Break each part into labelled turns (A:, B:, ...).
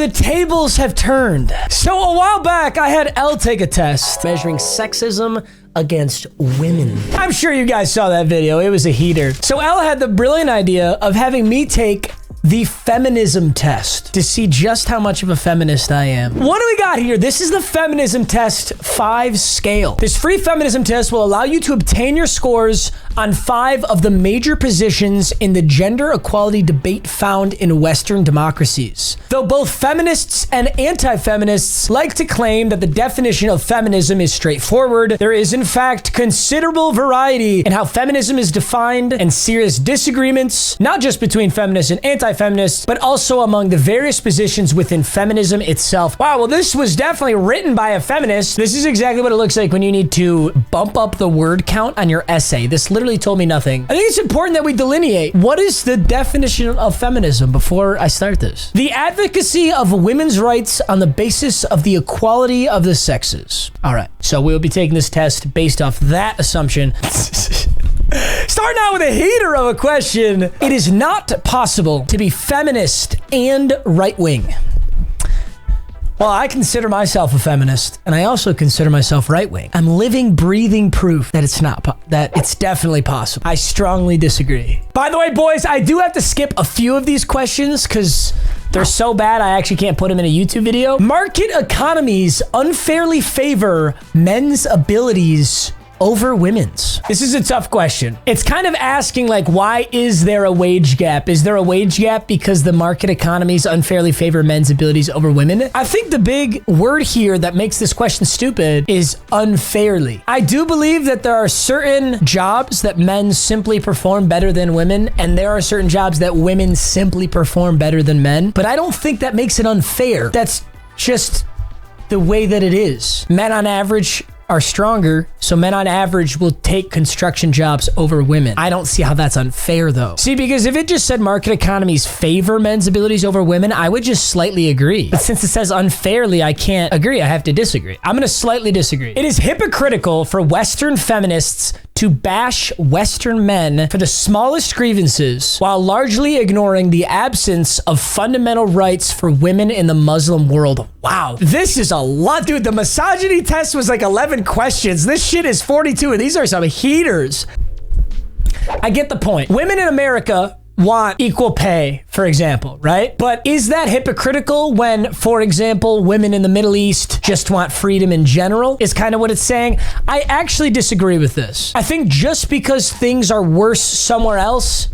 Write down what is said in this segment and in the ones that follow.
A: the tables have turned. So a while back, I had Elle take a test measuring sexism against women. I'm sure you guys saw that video. It was a heater. So Elle had the brilliant idea of having me take the feminism test to see just how much of a feminist I am. What do we got here? This is the feminism test 5 scale. This free feminism test will allow you to obtain your scores on 5 of the major positions in the gender equality debate found in Western democracies. Though both feminists and anti-feminists like to claim that the definition of feminism is straightforward, there is in fact considerable variety in how feminism is defined and serious disagreements, not just between feminists and anti-feminists, but also among the various positions within feminism itself. Wow, well, this was definitely written by a feminist. This is exactly what it looks like when you need to bump up the word count on your essay. This literally told me nothing. I think it's important that we delineate what is the definition of feminism before I start this. The advocacy of women's rights on the basis of the equality of the sexes. All right, so we'll be taking this test based off that assumption. Starting out with a heater of a question. It is not possible to be feminist and right-wing. Well, I consider myself a feminist, and I also consider myself right-wing. I'm living, breathing proof that it's definitely possible. I strongly disagree. By the way, boys, I do have to skip a few of these questions because they're so bad I actually can't put them in a YouTube video. Market economies unfairly favor men's abilities over women's. This is a tough question. It's kind of asking, like, why is there a wage gap? Is there a wage gap because the market economies unfairly favor men's abilities over women? I think the big word here that makes this question stupid is unfairly. I do believe that there are certain jobs that men simply perform better than women, and there are certain jobs that women simply perform better than men, but I don't think that makes it unfair. That's just the way that it is. Men on average are stronger, so men on average will take construction jobs over women. I don't see how that's unfair though. See, because if it just said market economies favor men's abilities over women, I would just slightly agree. But since it says unfairly, I can't agree. I have to disagree. I'm gonna slightly disagree. It is hypocritical for Western feminists to bash Western men for the smallest grievances while largely ignoring the absence of fundamental rights for women in the Muslim world. Wow, this is a lot, dude. The misogyny test was like 11 questions. This shit is 42, and these are some heaters. I get the point. Women in America want equal pay, for example, right? But is that hypocritical when, for example, women in the Middle East just want freedom in general, is kind of what it's saying? I actually disagree with this. I think just because things are worse somewhere else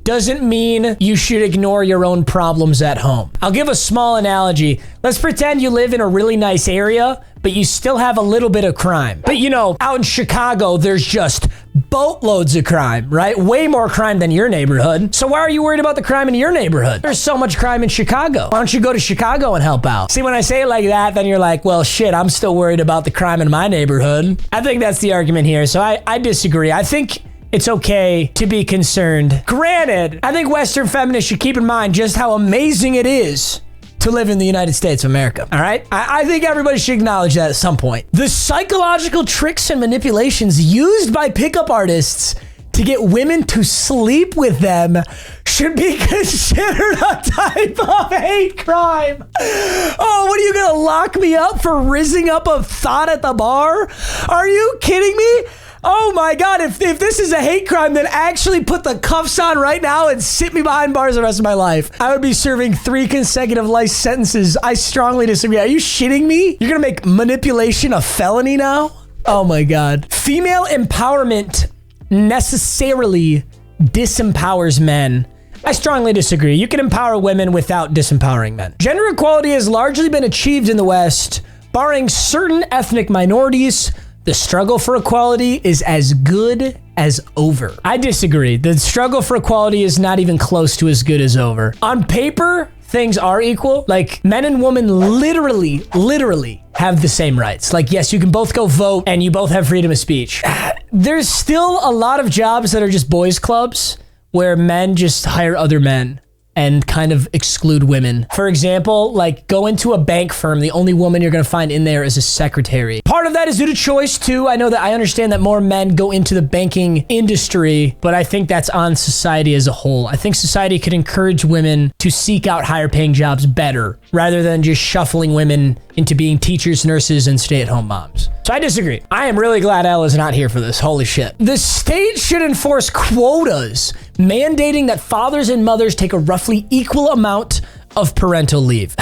A: doesn't mean you should ignore your own problems at home. I'll give a small analogy. Let's pretend you live in a really nice area, but you still have a little bit of crime. But you know, out in Chicago, there's just boatloads of crime, right? Way more crime than your neighborhood. So why are you worried about the crime in your neighborhood? There's so much crime in Chicago. Why don't you go to Chicago and help out? See, when I say it like that, then you're like, well, shit, I'm still worried about the crime in my neighborhood. I think that's the argument here. So I disagree. I think it's okay to be concerned. Granted, I think Western feminists should keep in mind just how amazing it is to live in the United States of America, all right? I think everybody should acknowledge that at some point. The psychological tricks and manipulations used by pickup artists to get women to sleep with them should be considered a type of hate crime. Oh, what are you gonna lock me up for rizzing up a thought at the bar? Are you kidding me? Oh my God, if this is a hate crime, then actually put the cuffs on right now and sit me behind bars the rest of my life. I would be serving 3 consecutive life sentences. I strongly disagree. Are you shitting me? You're gonna make manipulation a felony now? Oh my God. Female empowerment necessarily disempowers men. I strongly disagree. You can empower women without disempowering men. Gender equality has largely been achieved in the West, barring certain ethnic minorities. The struggle for equality is as good as over. I disagree. The struggle for equality is not even close to as good as over. On paper, things are equal. Like, men and women literally have the same rights. Like, yes, you can both go vote and you both have freedom of speech. There's still a lot of jobs that are just boys clubs where men just hire other men and kind of exclude women. For example, like go into a bank firm, the only woman you're gonna find in there is a secretary. Part of that is due to choice too. I understand that more men go into the banking industry, but I think that's on society as a whole. I think society could encourage women to seek out higher paying jobs better, rather than just shuffling women into being teachers, nurses, and stay-at-home moms. So I disagree. I am really glad Elle is not here for this. Holy shit. The state should enforce quotas, mandating that fathers and mothers take a roughly equal amount of parental leave.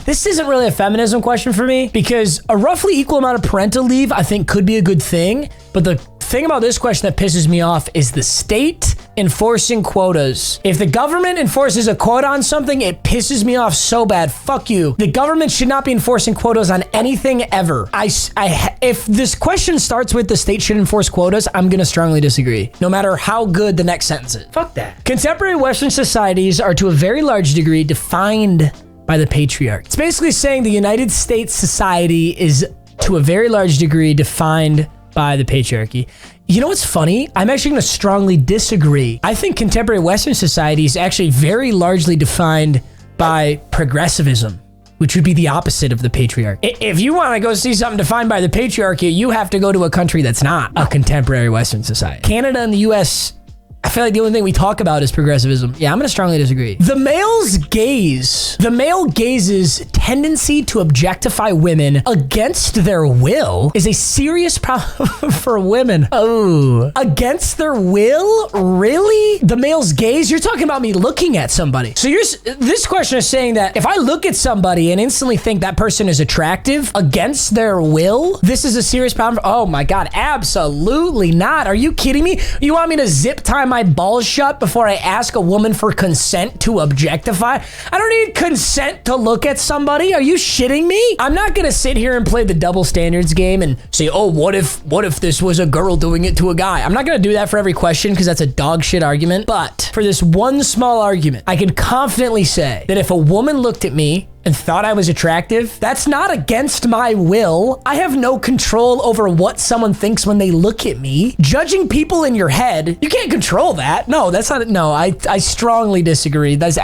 A: This isn't really a feminism question for me, because a roughly equal amount of parental leave I think could be a good thing, but the thing about this question that pisses me off is the state enforcing quotas. If the government enforces a quota on something, it pisses me off so bad. Fuck you. The government should not be enforcing quotas on anything ever. If this question starts with the state should enforce quotas, I'm gonna strongly disagree, no matter how good the next sentence is. Fuck that. Contemporary Western societies are to a very large degree defined by the patriarchy. It's basically saying the United States society is to a very large degree defined by the patriarchy. You know what's funny? I'm actually going to strongly disagree. I think contemporary Western society is actually very largely defined by progressivism, which would be the opposite of the patriarchy. If you want to go see something defined by the patriarchy, you have to go to a country that's not a contemporary Western society. Canada and the US, I feel like the only thing we talk about is progressivism. Yeah, I'm gonna strongly disagree. The male gaze's tendency to objectify women against their will is a serious problem for women. Oh, against their will? Really? The male's gaze? You're talking about me looking at somebody. So this question is saying that if I look at somebody and instantly think that person is attractive against their will, this is a serious problem. Oh my God, absolutely not. Are you kidding me? You want me to zip tie my balls shut before I ask a woman for consent to objectify? I don't need consent to look at somebody. Are you shitting me? I'm not gonna sit here and play the double standards game and say, oh, what if this was a girl doing it to a guy? I'm not gonna do that for every question because that's a dog shit argument. But for this one small argument, I can confidently say that if a woman looked at me and thought I was attractive, that's not against my will. I have no control over what someone thinks when they look at me. Judging people in your head, you can't control that. No, that's not, no, I strongly disagree. That's,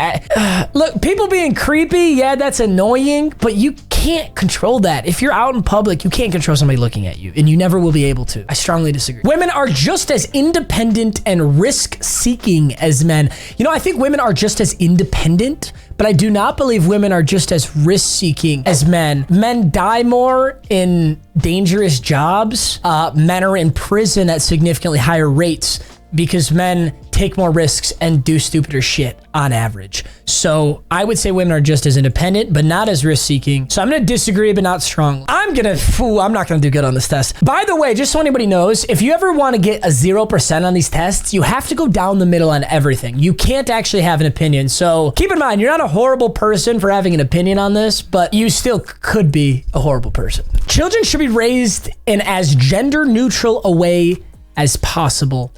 A: look, people being creepy, yeah, that's annoying, but you can't control that. If you're out in public, you can't control somebody looking at you, and you never will be able to. I strongly disagree. Women are just as independent and risk-seeking as men. You know, I think women are just as independent, but I do not believe women are just as risk-seeking as men. Men die more in dangerous jobs. Men are in prison at significantly higher rates because men take more risks and do stupider shit on average. So I would say women are just as independent, but not as risk-seeking. So I'm gonna disagree, but not strongly. I'm not gonna do good on this test. By the way, just so anybody knows, if you ever wanna get a 0% on these tests, you have to go down the middle on everything. You can't actually have an opinion. So keep in mind, you're not a horrible person for having an opinion on this, but you still could be a horrible person. Children should be raised in as gender-neutral a way as possible.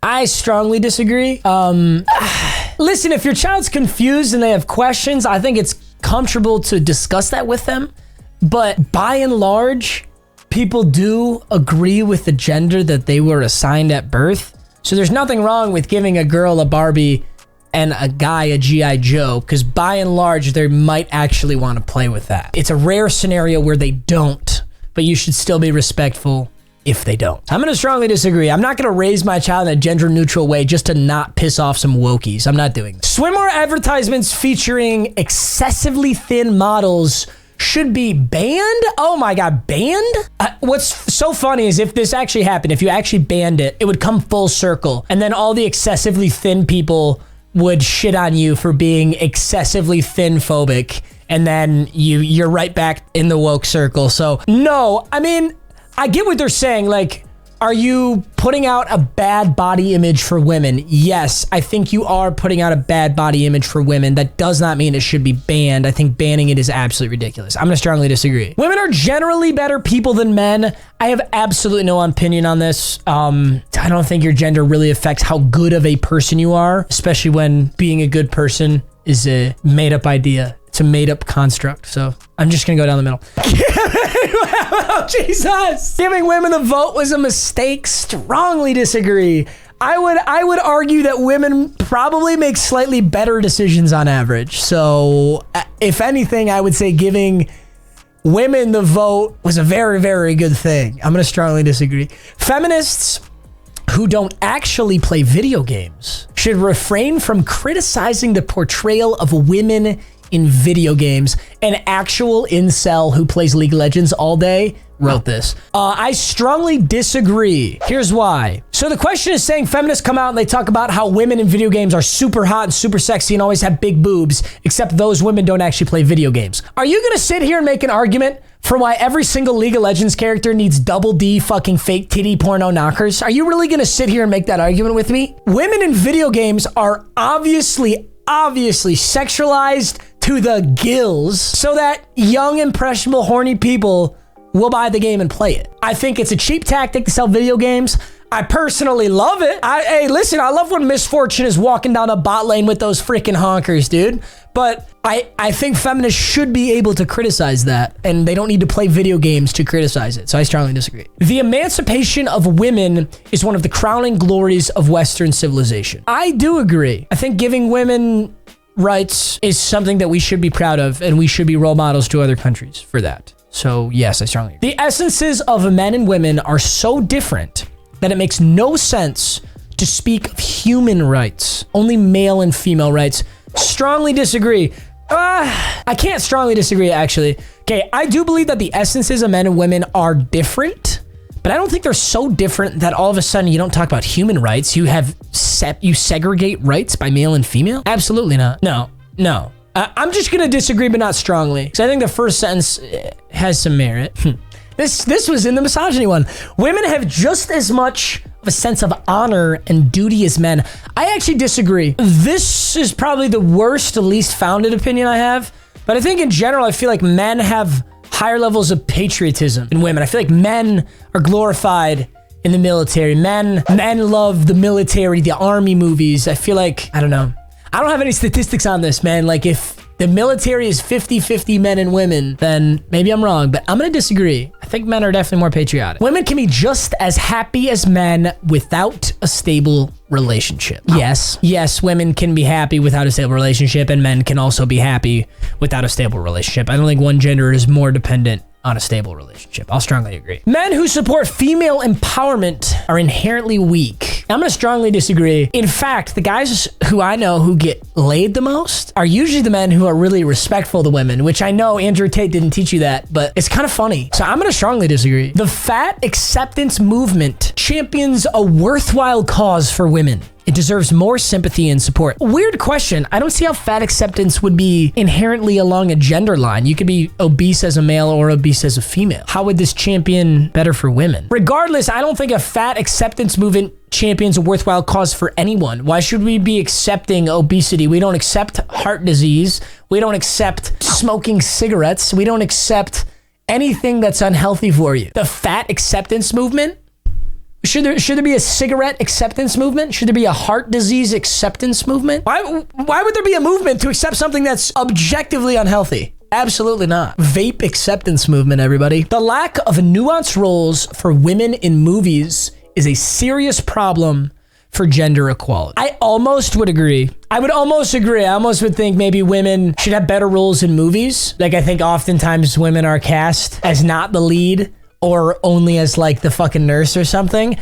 A: I strongly disagree. Listen, if your child's confused and they have questions, I think it's comfortable to discuss that with them. But by and large, people do agree with the gender that they were assigned at birth. So there's nothing wrong with giving a girl a Barbie and a guy a G.I. Joe, because by and large, they might actually want to play with that. It's a rare scenario where they don't, but you should still be respectful if they don't. I'm gonna strongly disagree. I'm not gonna raise my child in a gender neutral way just to not piss off some wokies. I'm not doing that. Swimwear advertisements featuring excessively thin models should be banned? Oh my God, banned? What's so funny is if this actually happened, if you actually banned it, it would come full circle. And then all the excessively thin people would shit on you for being excessively thin phobic. And then you're right back in the woke circle. So no, I mean, I get what they're saying. Like, are you putting out a bad body image for women? Yes, I think you are putting out a bad body image for women. That does not mean it should be banned. I think banning it is absolutely ridiculous. I'm gonna strongly disagree. Women are generally better people than men. I have absolutely no opinion on this. I don't think your gender really affects how good of a person you are, especially when being a good person is a made-up idea. It's a made-up construct. So I'm just gonna go down the middle. Oh, Jesus. Giving women the vote was a mistake. Strongly disagree. I would argue that women probably make slightly better decisions on average. So if anything, I would say giving women the vote was a very, very good thing. I'm going to strongly disagree. Feminists who don't actually play video games should refrain from criticizing the portrayal of women in video games. An actual incel who plays League of Legends all day wrote this. I strongly disagree. Here's why. So the question is saying feminists come out and they talk about how women in video games are super hot and super sexy and always have big boobs, except those women don't actually play video games. Are you gonna sit here and make an argument for why every single League of Legends character needs double D fucking fake titty porno knockers? Are you really gonna sit here and make that argument with me? Women in video games are obviously sexualized to the gills so that young, impressionable, horny people will buy the game and play it. I think it's a cheap tactic to sell video games. I personally love it. Hey, listen, I love when Misfortune is walking down a bot lane with those freaking honkers, dude. But I think feminists should be able to criticize that, and they don't need to play video games to criticize it. So I strongly disagree. The emancipation of women is one of the crowning glories of Western civilization. I do agree. I think giving women rights is something that we should be proud of, and we should be role models to other countries for that. So yes, I strongly agree. The essences of men and women are so different that it makes no sense to speak of human rights, only male and female rights. Strongly disagree. I can't strongly disagree, actually. Okay, I do believe that the essences of men and women are different, but I don't think they're so different that all of a sudden you don't talk about human rights. You segregate rights by male and female? Absolutely not. No. I'm just gonna disagree, but not strongly, because I think the first sentence has some merit. This was in the misogyny one. Women have just as much of a sense of honor and duty as men. I actually disagree. This is probably the worst, least founded opinion I have, but I think in general, I feel like men have higher levels of patriotism than women. I feel like men are glorified in the military. Men love the military, the army movies. I feel like, I don't know. I don't have any statistics on this, man. Like if the military is 50-50 men and women, then maybe I'm wrong, but I'm gonna disagree. I think men are definitely more patriotic. Women can be just as happy as men without a stable relationship. Yes, women can be happy without a stable relationship, and men can also be happy without a stable relationship. I don't think one gender is more dependent on a stable relationship. I'll strongly agree. Men who support female empowerment are inherently weak. I'm gonna strongly disagree. In fact, the guys who I know who get laid the most are usually the men who are really respectful to women, which I know Andrew Tate didn't teach you that, but it's kind of funny. So I'm gonna strongly disagree. The fat acceptance movement champions a worthwhile cause for women. It deserves more sympathy and support. Weird question. I don't see how fat acceptance would be inherently along a gender line. You could be obese as a male or obese as a female. How would this champion better for women? Regardless, I don't think a fat acceptance movement champions a worthwhile cause for anyone. Why should we be accepting obesity? We don't accept heart disease. We don't accept smoking cigarettes. We don't accept anything that's unhealthy for you. The fat acceptance movement? Should there be a cigarette acceptance movement? Should there be a heart disease acceptance movement? Why would there be a movement to accept something that's objectively unhealthy? Absolutely not. Vape acceptance movement, everybody. The lack of nuanced roles for women in movies is a serious problem for gender equality. I almost would agree. I would almost agree. I almost would think maybe women should have better roles in movies. Like I think oftentimes women are cast as not the lead, or only as like the fucking nurse or something.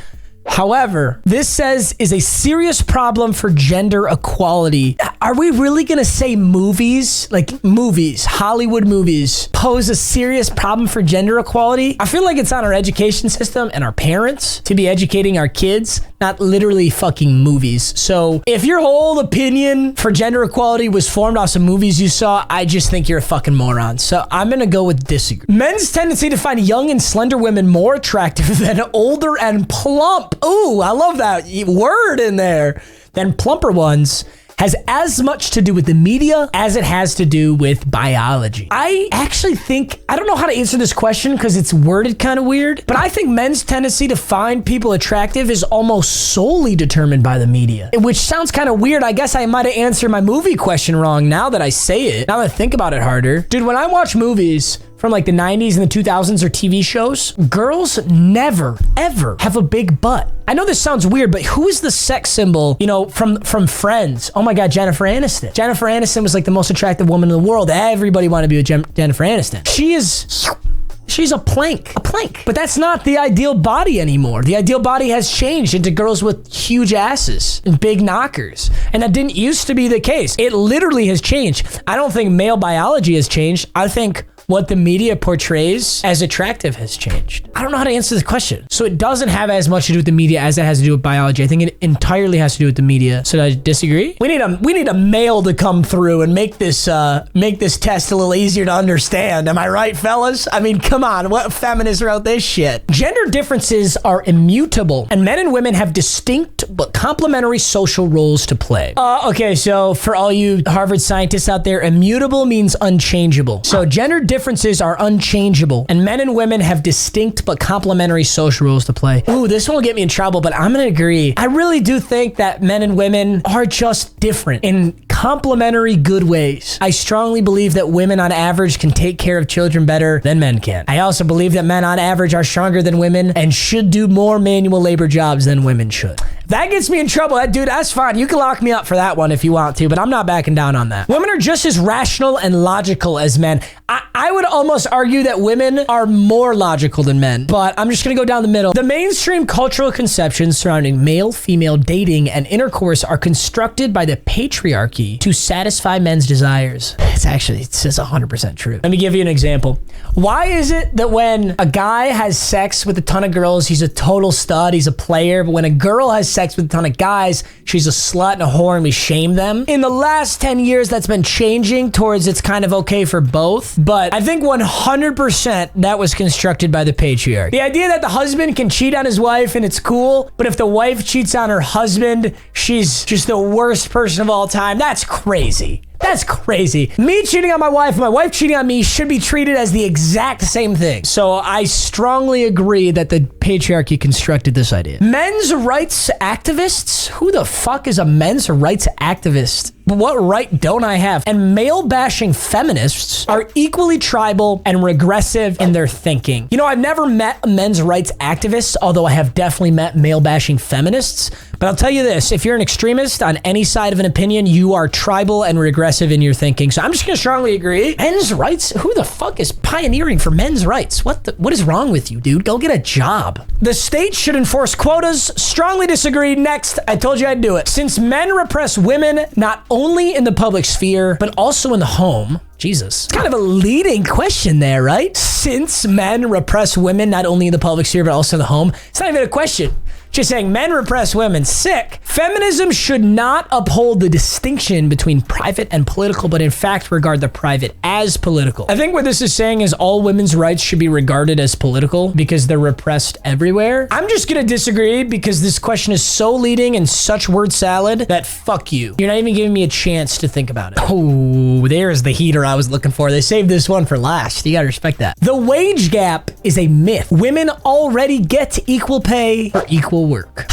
A: However, this says is a serious problem for gender equality. Are we really gonna say movies, like movies, Hollywood movies, pose a serious problem for gender equality? I feel like it's on our education system and our parents to be educating our kids, not literally fucking movies. So if your whole opinion for gender equality was formed off some movies you saw, I just think you're a fucking moron. So I'm gonna go with disagree. Men's tendency to find young and slender women more attractive than older and plump. Ooh, I love that word in there. Than plumper ones has as much to do with the media as it has to do with biology. I actually think, I don't know how to answer this question because it's worded kind of weird, but I think men's tendency to find people attractive is almost solely determined by the media, which sounds kind of weird. I guess I might have answered my movie question wrong now that I say it, now that I think about it harder. Dude, when I watch movies, from like the 90s and the 2000s or TV shows, girls never, ever have a big butt. I know this sounds weird, but who is the sex symbol, you know, from Friends? Oh my God, Jennifer Aniston. Jennifer Aniston was like the most attractive woman in the world. Everybody wanted to be with Jennifer Aniston. She's a plank. But that's not the ideal body anymore. The ideal body has changed into girls with huge asses and big knockers. And that didn't used to be the case. It literally has changed. I don't think male biology has changed. I think what the media portrays as attractive has changed. I don't know how to answer this question. So it doesn't have as much to do with the media as it has to do with biology. I think it entirely has to do with the media. So do I disagree? We need a male to come through and make this test a little easier to understand. Am I right, fellas? I mean, come on, what feminists wrote this shit? Gender differences are immutable, and men and women have distinct but complementary social roles to play. Okay, so for all you Harvard scientists out there, immutable means unchangeable. So gender differences are unchangeable, and men and women have distinct but complementary social roles to play. Ooh, this one will get me in trouble, but I'm gonna agree. I really do think that men and women are just different in complementary good ways. I strongly believe that women on average can take care of children better than men can. I also believe that men on average are stronger than women and should do more manual labor jobs than women should. That gets me in trouble. Dude, that's fine. You can lock me up for that one if you want to, but I'm not backing down on that. Women are just as rational and logical as men. I would almost argue that women are more logical than men, but I'm just gonna go down the middle. The mainstream cultural conceptions surrounding male-female dating and intercourse are constructed by the patriarchy to satisfy men's desires. It's 100% true. Let me give you an example. Why is it that when a guy has sex with a ton of girls, he's a total stud, he's a player, but when a girl has sex with a ton of guys, she's a slut and a whore and we shame them? In the last 10 years, that's been changing towards it's kind of okay for both, but I think 100% that was constructed by the patriarchy. The idea that the husband can cheat on his wife and it's cool, but if the wife cheats on her husband, she's just the worst person of all time. That's crazy. That's crazy. Me cheating on my wife cheating on me should be treated as the exact same thing. So I strongly agree that the patriarchy constructed this idea. Men's rights activists? Who the fuck is a men's rights activist? What right don't I have? And male-bashing feminists are equally tribal and regressive in their thinking. You know, I've never met a men's rights activist, although I have definitely met male-bashing feminists. But I'll tell you this, if you're an extremist on any side of an opinion, you are tribal and regressive in your thinking. So I'm just gonna strongly agree. Men's rights? Who the fuck is pioneering for men's rights? What is wrong with you, dude? Go get a job. The state should enforce quotas. Strongly disagree. Next, I told you I'd do it. Since men repress women, not only in the public sphere, but also in the home. Jesus. Kind of a leading question there, right? Since men repress women, not only in the public sphere, but also in the home. It's not even a question. Just saying men repress women. Sick. Feminism should not uphold the distinction between private and political, but in fact regard the private as political. I think what this is saying is all women's rights should be regarded as political because they're repressed everywhere. I'm just gonna disagree because this question is so leading and such word salad that fuck you. You're not even giving me a chance to think about it. Oh, there's the heater I was looking for. They saved this one for last. You gotta respect that. The wage gap is a myth. Women already get equal pay for equal work.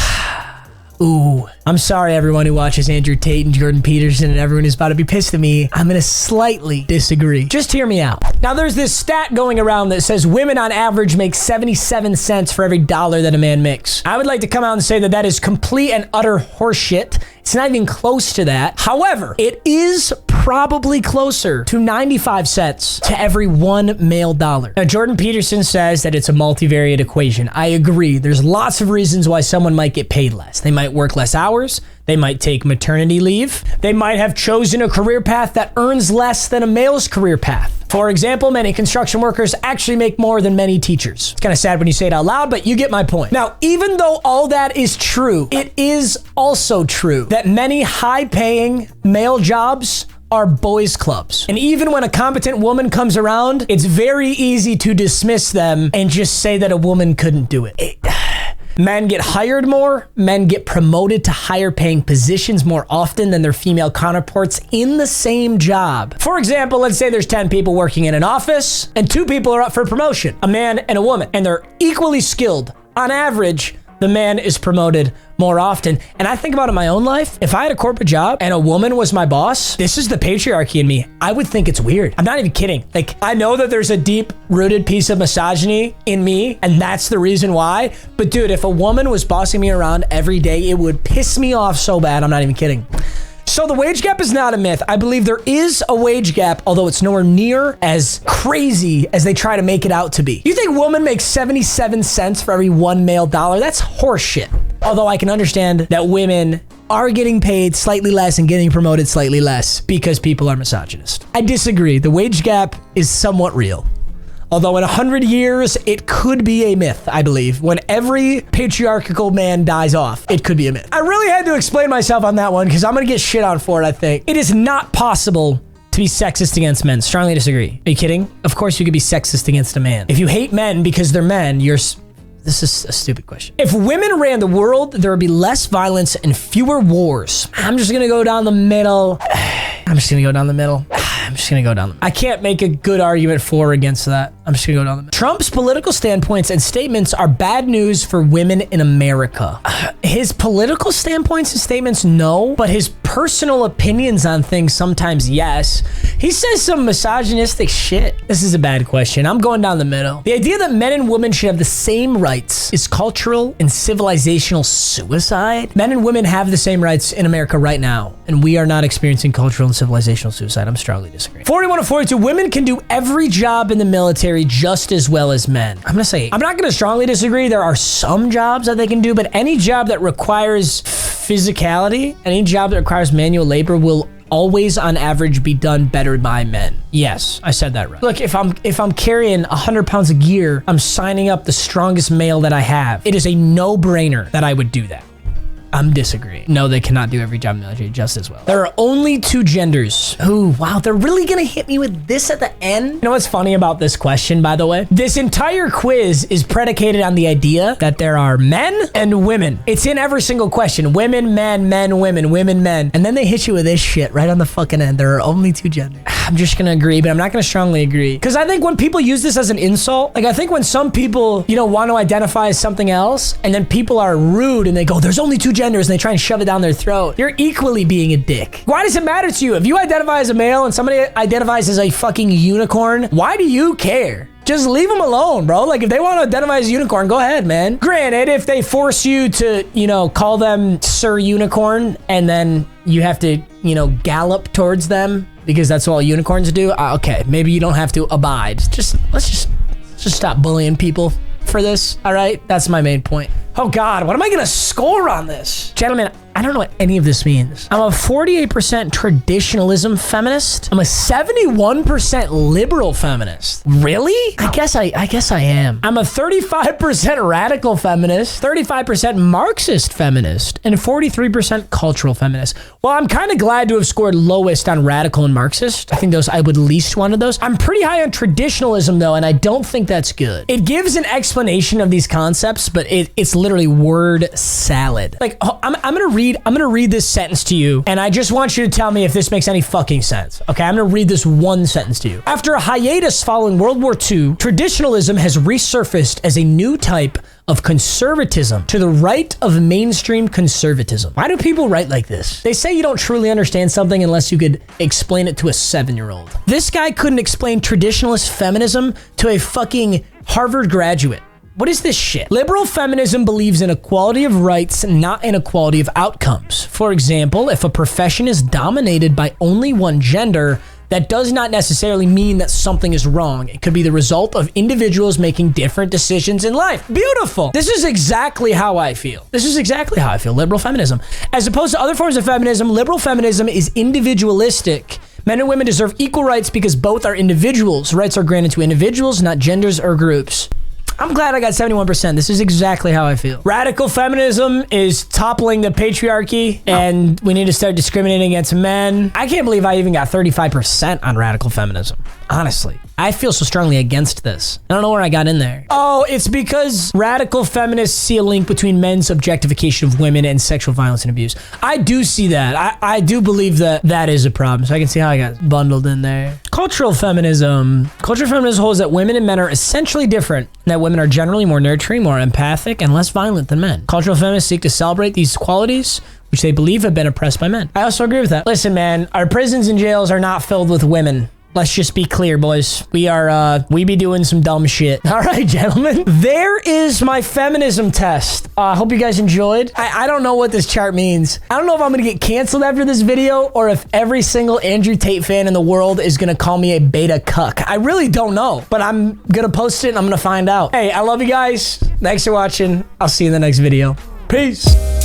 A: Ooh, I'm sorry everyone who watches Andrew Tate and Jordan Peterson and everyone who's about to be pissed at me. I'm gonna slightly disagree. Just hear me out. Now there's this stat going around that says women on average make 77 cents for every dollar that a man makes. I would like to come out and say that that is complete and utter horseshit. It's not even close to that. However, it is probably closer to 95 cents to every one male dollar. Now, Jordan Peterson says that it's a multivariate equation. I agree. There's lots of reasons why someone might get paid less. They might work less hours. They might take maternity leave. They might have chosen a career path that earns less than a male's career path. For example, many construction workers actually make more than many teachers. It's kind of sad when you say it out loud, but you get my point. Now, even though all that is true, it is also true that many high-paying male jobs are boys' clubs. And even when a competent woman comes around, it's very easy to dismiss them and just say that a woman couldn't do it. Men get hired more, men get promoted to higher paying positions more often than their female counterparts in the same job. For example, let's say there's 10 people working in an office and 2 people are up for promotion, a man and a woman, and they're equally skilled. On average, the man is promoted more often. And I think about it in my own life. If I had a corporate job and a woman was my boss, this is the patriarchy in me. I would think it's weird. I'm not even kidding. Like, I know that there's a deep rooted piece of misogyny in me, and that's the reason why. But dude, if a woman was bossing me around every day, it would piss me off so bad. I'm not even kidding. So the wage gap is not a myth. I believe there is a wage gap, although it's nowhere near as crazy as they try to make it out to be. You think women make 77 cents for every one male dollar? That's horseshit. Although I can understand that women are getting paid slightly less and getting promoted slightly less because people are misogynist. I disagree. The wage gap is somewhat real. Although in 100 years, it could be a myth, I believe. When every patriarchal man dies off, it could be a myth. I really had to explain myself on that one because I'm gonna get shit on for it, I think. It is not possible to be sexist against men. Strongly disagree. Are you kidding? Of course you could be sexist against a man. If you hate men because they're men, this is a stupid question. If women ran the world, there would be less violence and fewer wars. I'm just gonna go down the middle. I can't make a good argument for or against that. I'm just gonna go down the middle. Trump's political standpoints and statements are bad news for women in America. His political standpoints and statements, no, but his personal opinions on things, sometimes yes. He says some misogynistic shit. This is a bad question. I'm going down the middle. The idea that men and women should have the same rights is cultural and civilizational suicide. Men and women have the same rights in America right now, and we are not experiencing cultural and civilizational suicide. I'm strongly disagreeing. 41 to 42, women can do every job in the military just as well as men. I'm not gonna strongly disagree. There are some jobs that they can do, but any job that requires physicality, any job that requires manual labor will always on average be done better by men. Yes, I said that right. Look, if I'm carrying 100 pounds of gear, I'm signing up the strongest male that I have. It is a no-brainer that I would do that. I'm disagreeing. No, they cannot do every job in the military just as well. There are only two genders. Ooh, wow, they're really gonna hit me with this at the end? You know what's funny about this question, by the way? This entire quiz is predicated on the idea that there are men and women. It's in every single question. Women, men, men, women, women, men. And then they hit you with this shit right on the fucking end. There are only two genders. I'm just gonna agree, but I'm not gonna strongly agree. Because I think when people use this as an insult, like I think when some people, want to identify as something else, and then people are rude and they go, there's only two genders, and they try and shove it down their throat, you're equally being a dick. Why does it matter to you? If you identify as a male and somebody identifies as a fucking unicorn, why do you care? Just leave them alone, bro. Like, if they want to identify as a unicorn, go ahead, man. Granted, if they force you to, call them Sir Unicorn, and then you have to, gallop towards them because that's all unicorns do, okay, maybe you don't have to abide. Let's just stop bullying people for this, all right? That's my main point. Oh God, what am I gonna score on this? Gentlemen, I don't know what any of this means. I'm a 48% traditionalism feminist. I'm a 71% liberal feminist. Really? I guess I am. I'm a 35% radical feminist, 35% Marxist feminist, and 43% cultural feminist. Well, I'm kind of glad to have scored lowest on radical and Marxist. I think I would least one of those. I'm pretty high on traditionalism though, and I don't think that's good. It gives an explanation of these concepts, but it's literally word salad. Like, I'm gonna read this sentence to you, and I just want you to tell me if this makes any fucking sense. Okay, I'm gonna read this one sentence to you. After a hiatus following World War II, traditionalism has resurfaced as a new type of conservatism to the right of mainstream conservatism. Why do people write like this? They say you don't truly understand something unless you could explain it to a 7-year-old. This guy couldn't explain traditionalist feminism to a fucking Harvard graduate. What is this shit? Liberal feminism believes in equality of rights, not in equality of outcomes. For example, if a profession is dominated by only one gender, that does not necessarily mean that something is wrong. It could be the result of individuals making different decisions in life. Beautiful. This is exactly how I feel. Liberal feminism. As opposed to other forms of feminism, liberal feminism is individualistic. Men and women deserve equal rights because both are individuals. Rights are granted to individuals, not genders or groups. I'm glad I got 71%. This is exactly how I feel. Radical feminism is toppling the patriarchy, and we need to start discriminating against men. I can't believe I even got 35% on radical feminism. Honestly, I feel so strongly against this. I don't know where I got in there. Oh, it's because radical feminists see a link between men's objectification of women and sexual violence and abuse. I do see that. I do believe that that is a problem. So I can see how I got bundled in there. Cultural feminism. Cultural feminism holds that women and men are essentially different, and that women are generally more nurturing, more empathic, and less violent than men. Cultural feminists seek to celebrate these qualities, which they believe have been oppressed by men. I also agree with that. Listen, man, our prisons and jails are not filled with women. Let's just be clear, boys. We be doing some dumb shit. All right, gentlemen. There is my feminism test. I hope you guys enjoyed. I don't know what this chart means. I don't know if I'm gonna get canceled after this video or if every single Andrew Tate fan in the world is gonna call me a beta cuck. I really don't know, but I'm gonna post it and I'm gonna find out. Hey, I love you guys. Thanks for watching. I'll see you in the next video. Peace.